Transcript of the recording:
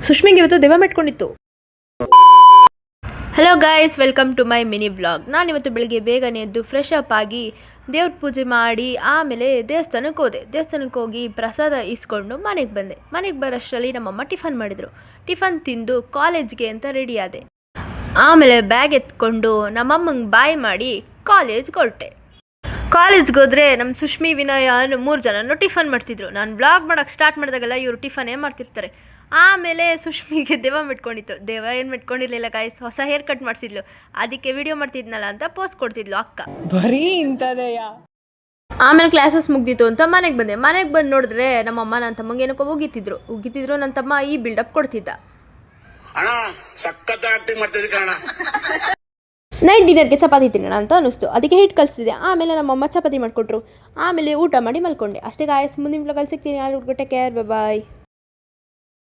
ಸುಷ್ಮಿಗೆ ಇವತ್ತು ದೆವ್ವ ಮೆಟ್ಕೊಂಡಿತ್ತು. Hello guys, welcome to my mini vlog. ನಾನಿವತ್ತು ಬೆಳಗ್ಗೆ ಬೇಗನೆ ಎದ್ದು ಫ್ರೆಶ್ ಅಪ್ ಆಗಿ ದೇವ್ರ ಪೂಜೆ ಮಾಡಿ ಆಮೇಲೆ ದೇವಸ್ಥಾನಕ್ಕೆ ಹೋದೆ. ದೇವಸ್ಥಾನಕ್ಕೆ ಹೋಗಿ ಪ್ರಸಾದ ಇಸ್ಕೊಂಡು ಮನೆಗೆ ಬಂದೆ. ಮನೆಗೆ ಬರೋಷ್ಟರಲ್ಲಿ ನಮ್ಮಮ್ಮ ಟಿಫನ್ ಮಾಡಿದರು. ಟಿಫನ್ ತಿಂದು ಕಾಲೇಜ್ಗೆ ಅಂತ ರೆಡಿ ಆದೆ. ಆಮೇಲೆ ಬ್ಯಾಗ್ ಎತ್ಕೊಂಡು ನಮ್ಮಮ್ಮಂಗೆ ಬಾಯ್ ಮಾಡಿ ಕಾಲೇಜ್ಗೆ ಹೊರಟೆ. ಕಾಲೇಜ್ಗೆ ಹೋದರೆ ನಮ್ಮ ಸುಷ್ಮಿ, ವಿನಯ 3 ಜನನೂ ಟಿಫನ್ ಮಾಡ್ತಿದ್ರು. ನಾನು ವ್ಲಾಗ್ ಮಾಡೋಕ್ಕೆ ಸ್ಟಾರ್ಟ್ ಮಾಡಿದಾಗೆಲ್ಲ ಇವರು ಟಿಫನ್ನೇ ಮಾಡ್ತಿರ್ತಾರೆ. ಆಮೇಲೆ ಸುಷ್ಮಿಗೆ ದೆವ್ವ ಮೆಟ್ಕೊಂಡಿತ್ತು. ದೆವ್ವ ಏನು ಮೆಟ್ಕೊಂಡಿರಲಿಲ್ಲ ಗಾಯ್ಸ್, ಹೊಸ ಹೇರ್ ಕಟ್ ಮಾಡಿಸಿದ್ಲು. ಅದಕ್ಕೆ ವಿಡಿಯೋ ಮಾಡ್ತಿದ್ನಲ್ಲ ಅಂತ ಪೋಸ್ಟ್ ಕೊಡ್ತಿದ್ಲು ಅಕ್ಕ. ಬರೀ ಇಂಥದೆಯ. ಆಮೇಲೆ ಕ್ಲಾಸಸ್ ಮುಗ್ದಿತ್ತು ಅಂತ ಮನೆಗೆ ಬಂದೆ. ಮನೆಗೆ ಬಂದು ನೋಡಿದ್ರೆ ನಮ್ಮಮ್ಮ ನನ್ನ ತಮ್ಮಂಗೆ ಏನಕ್ಕೋ ಉಗಿತಿದ್ರು. ನನ್ನ ತಮ್ಮ ಈ ಬಿಲ್ಡಪ್ ಕೊಡ್ತಿದ್ದ. ನೈಟ್ ಡಿನ್ನರ್ಗೆ ಚಪಾತಿ ತಿನ್ನೋಣ ಅಂತ ಅನ್ನಿಸ್ತು. ಅದಕ್ಕೆ ಹಿಟ್ಟು ಕಲಿಸಿದೆ. ಆಮೇಲೆ ನಮ್ಮಮ್ಮ ಚಪಾತಿ ಮಾಡಿಕೊಟ್ರು. ಆಮೇಲೆ ಊಟ ಮಾಡಿ ಮಲ್ಕೊಂಡೆ. ಅಷ್ಟೇ ಗಾಯ್ಸ್, ಮುಂದಿನ ವ್ಲಾಗಲ್ಲಿ ಸಿಗ್ತೀನಿ. ಟೇಕ್ ಕೇರ್, ಬಾಯ್.